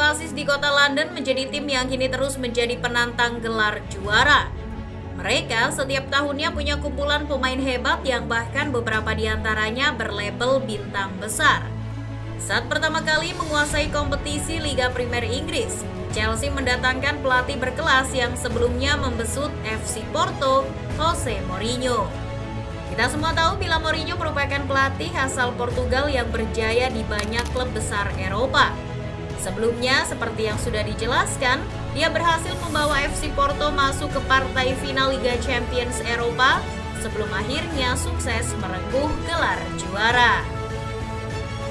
Oasis di kota London menjadi tim yang kini terus menjadi penantang gelar juara. Mereka setiap tahunnya punya kumpulan pemain hebat yang bahkan beberapa diantaranya berlabel bintang besar. Saat pertama kali menguasai kompetisi Liga Primer Inggris, Chelsea mendatangkan pelatih berkelas yang sebelumnya membesut FC Porto, Jose Mourinho. Kita semua tahu bila Mourinho merupakan pelatih asal Portugal yang berjaya di banyak klub besar Eropa. Sebelumnya, seperti yang sudah dijelaskan, dia berhasil membawa FC Porto masuk ke partai final Liga Champions Eropa sebelum akhirnya sukses merengkuh gelar juara.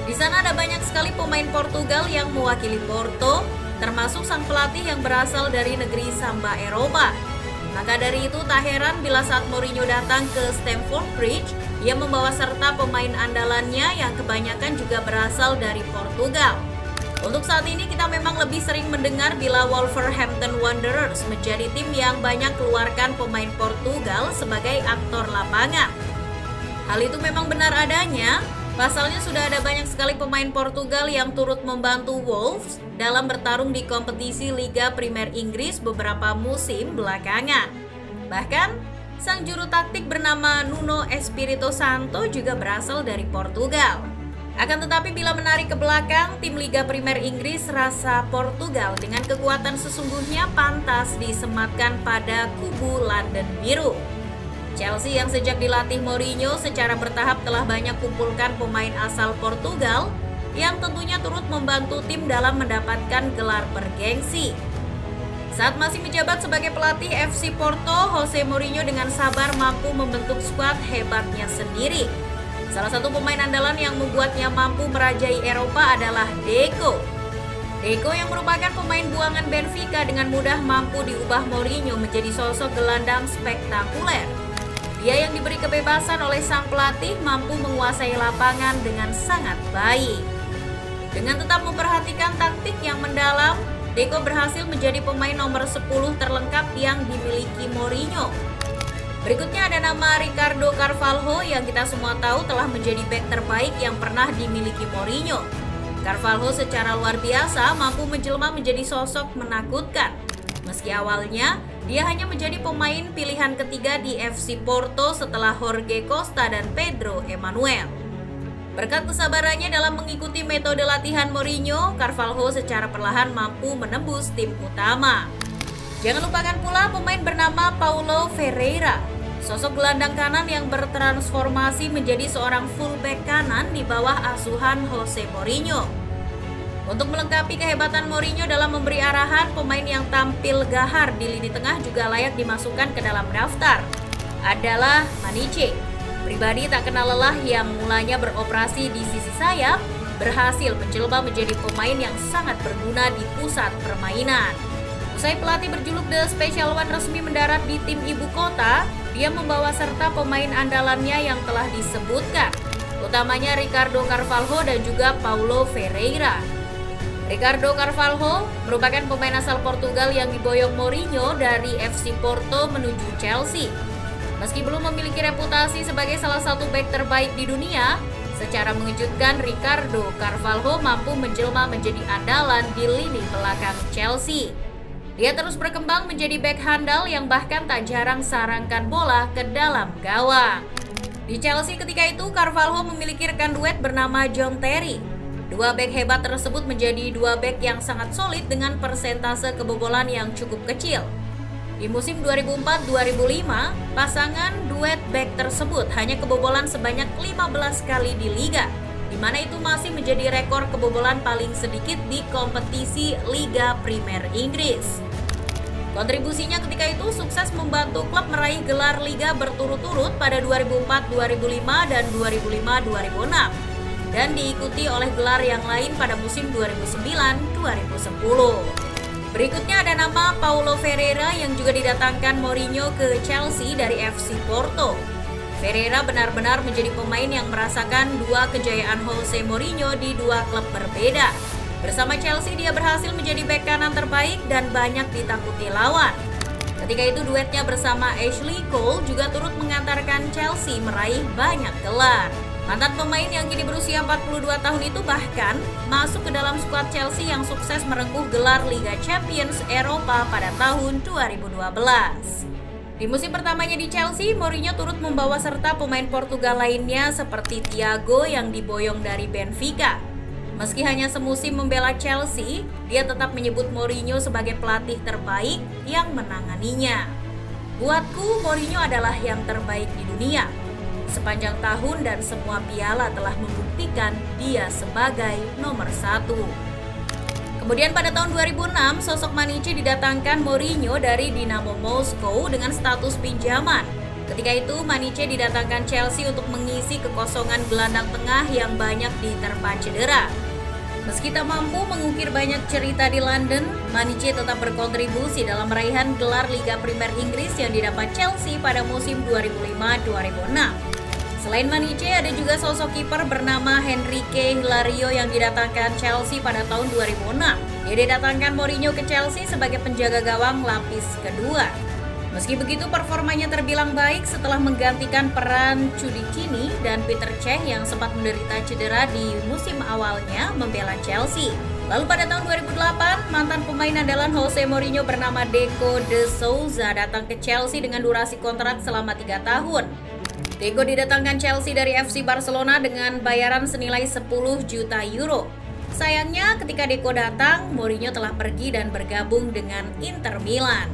Di sana ada banyak sekali pemain Portugal yang mewakili Porto, termasuk sang pelatih yang berasal dari negeri Samba Eropa. Maka dari itu tak heran bila saat Mourinho datang ke Stamford Bridge, ia membawa serta pemain andalannya yang kebanyakan juga berasal dari Portugal. Untuk saat ini kita memang lebih sering mendengar bila Wolverhampton Wanderers menjadi tim yang banyak keluarkan pemain Portugal sebagai aktor lapangan. Hal itu memang benar adanya. Pasalnya sudah ada banyak sekali pemain Portugal yang turut membantu Wolves dalam bertarung di kompetisi Liga Primer Inggris beberapa musim belakangan. Bahkan, sang juru taktik bernama Nuno Espirito Santo juga berasal dari Portugal. Akan tetapi bila menarik ke belakang, tim Liga Primer Inggris rasa Portugal dengan kekuatan sesungguhnya pantas disematkan pada kubu London Biru. Chelsea yang sejak dilatih Mourinho secara bertahap telah banyak kumpulkan pemain asal Portugal yang tentunya turut membantu tim dalam mendapatkan gelar bergengsi. Saat masih menjabat sebagai pelatih FC Porto, Jose Mourinho dengan sabar mampu membentuk skuad hebatnya sendiri. Salah satu pemain andalan yang membuatnya mampu merajai Eropa adalah Deco. Deco yang merupakan pemain buangan Benfica dengan mudah mampu diubah Mourinho menjadi sosok gelandang spektakuler. Dia yang diberi kebebasan oleh sang pelatih mampu menguasai lapangan dengan sangat baik. Dengan tetap memperhatikan taktik yang mendalam, Deco berhasil menjadi pemain nomor 10 terlengkap yang dimiliki Mourinho. Berikutnya ada nama Ricardo Carvalho yang kita semua tahu telah menjadi bek terbaik yang pernah dimiliki Mourinho. Carvalho secara luar biasa mampu menjelma menjadi sosok menakutkan. Meski awalnya, dia hanya menjadi pemain pilihan ketiga di FC Porto setelah Jorge Costa dan Pedro Emmanuel. Berkat kesabarannya dalam mengikuti metode latihan Mourinho, Carvalho secara perlahan mampu menembus tim utama. Jangan lupakan pula pemain bernama Paulo Ferreira, sosok gelandang kanan yang bertransformasi menjadi seorang fullback kanan di bawah asuhan Jose Mourinho. Untuk melengkapi kehebatan Mourinho dalam memberi arahan, pemain yang tampil gahar di lini tengah juga layak dimasukkan ke dalam daftar. Adalah Maniche, pribadi tak kenal lelah yang mulanya beroperasi di sisi sayap, berhasil menjelma menjadi pemain yang sangat berguna di pusat permainan. Usai pelatih berjuluk The Special One resmi mendarat di tim ibu kota, dia membawa serta pemain andalannya yang telah disebutkan, utamanya Ricardo Carvalho dan juga Paulo Ferreira. Ricardo Carvalho merupakan pemain asal Portugal yang diboyong Mourinho dari FC Porto menuju Chelsea. Meski belum memiliki reputasi sebagai salah satu bek terbaik di dunia, secara mengejutkan Ricardo Carvalho mampu menjelma menjadi andalan di lini belakang Chelsea. Dia terus berkembang menjadi bek handal yang bahkan tak jarang sarangkan bola ke dalam gawang. Di Chelsea ketika itu, Carvalho memiliki rekan duet bernama John Terry. Dua bek hebat tersebut menjadi dua bek yang sangat solid dengan persentase kebobolan yang cukup kecil. Di musim 2004-2005, pasangan duet bek tersebut hanya kebobolan sebanyak 15 kali di liga, di mana itu masih menjadi rekor kebobolan paling sedikit di kompetisi Liga Primer Inggris. Kontribusinya ketika itu sukses membantu klub meraih gelar liga berturut-turut pada 2004-2005 dan 2005-2006. Dan diikuti oleh gelar yang lain pada musim 2009-2010. Berikutnya ada nama Paulo Ferreira yang juga didatangkan Mourinho ke Chelsea dari FC Porto. Ferreira benar-benar menjadi pemain yang merasakan dua kejayaan Jose Mourinho di dua klub berbeda. Bersama Chelsea dia berhasil menjadi bek kanan terbaik dan banyak ditakuti lawan. Ketika itu duetnya bersama Ashley Cole juga turut mengantarkan Chelsea meraih banyak gelar. Mantan pemain yang kini berusia 42 tahun itu bahkan masuk ke dalam skuad Chelsea yang sukses merengkuh gelar Liga Champions Eropa pada tahun 2012. Di musim pertamanya di Chelsea, Mourinho turut membawa serta pemain Portugal lainnya seperti Thiago yang diboyong dari Benfica. Meski hanya semusim membela Chelsea, dia tetap menyebut Mourinho sebagai pelatih terbaik yang menanganinya. Buatku, Mourinho adalah yang terbaik di dunia. Sepanjang tahun dan semua piala telah membuktikan dia sebagai nomor 1. Kemudian pada tahun 2006, sosok Maniche didatangkan Mourinho dari Dinamo Moskow dengan status pinjaman. Ketika itu, Maniche didatangkan Chelsea untuk mengisi kekosongan gelandang tengah yang banyak diterpa cedera. Meski tak mampu mengukir banyak cerita di London, Maniche tetap berkontribusi dalam raihan gelar Liga Premier Inggris yang didapat Chelsea pada musim 2005-2006. Selain Maniche, ada juga sosok kiper bernama Henrique Hilario yang didatangkan Chelsea pada tahun 2006. Dia didatangkan Mourinho ke Chelsea sebagai penjaga gawang lapis kedua. Meski begitu, performanya terbilang baik setelah menggantikan peran Cudicini dan Peter Cech yang sempat menderita cedera di musim awalnya membela Chelsea. Lalu pada tahun 2008, mantan pemain andalan Jose Mourinho bernama Deco de Souza datang ke Chelsea dengan durasi kontrak selama 3 tahun. Deco didatangkan Chelsea dari FC Barcelona dengan bayaran senilai 10 juta euro. Sayangnya ketika Deco datang, Mourinho telah pergi dan bergabung dengan Inter Milan.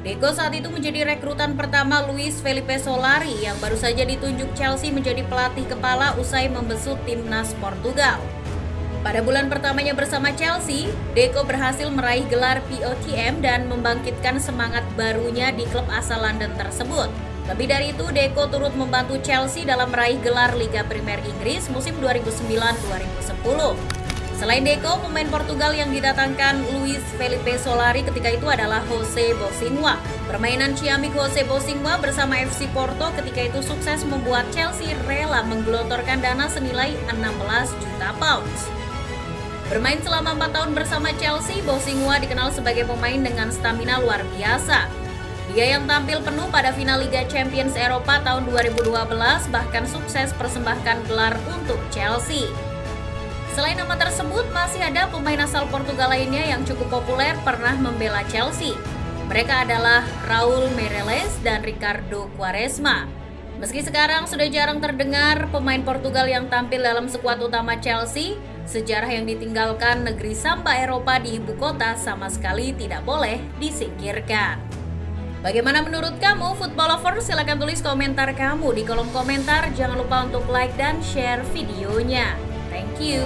Deco saat itu menjadi rekrutan pertama Luis Felipe Solari yang baru saja ditunjuk Chelsea menjadi pelatih kepala usai membesut timnas Portugal. Pada bulan pertamanya bersama Chelsea, Deco berhasil meraih gelar POTM dan membangkitkan semangat barunya di klub asal London tersebut. Lebih dari itu, Deco turut membantu Chelsea dalam meraih gelar Liga Premier Inggris musim 2009-2010. Selain Deco, pemain Portugal yang didatangkan Luis Felipe Solari ketika itu adalah Jose Bosingwa. Permainan ciamik Jose Bosingwa bersama FC Porto ketika itu sukses membuat Chelsea rela menggelontorkan dana senilai 16 juta pounds. Bermain selama 4 tahun bersama Chelsea, Bosingwa dikenal sebagai pemain dengan stamina luar biasa. Dia yang tampil penuh pada final Liga Champions Eropa tahun 2012 bahkan sukses persembahkan gelar untuk Chelsea. Selain nama tersebut, masih ada pemain asal Portugal lainnya yang cukup populer pernah membela Chelsea. Mereka adalah Raul Meireles dan Ricardo Quaresma. Meski sekarang sudah jarang terdengar pemain Portugal yang tampil dalam skuad utama Chelsea, sejarah yang ditinggalkan negeri Samba Eropa di ibu kota sama sekali tidak boleh disingkirkan. Bagaimana menurut kamu, football lovers? Silahkan tulis komentar kamu di kolom komentar. Jangan lupa untuk like dan share videonya. Thank you.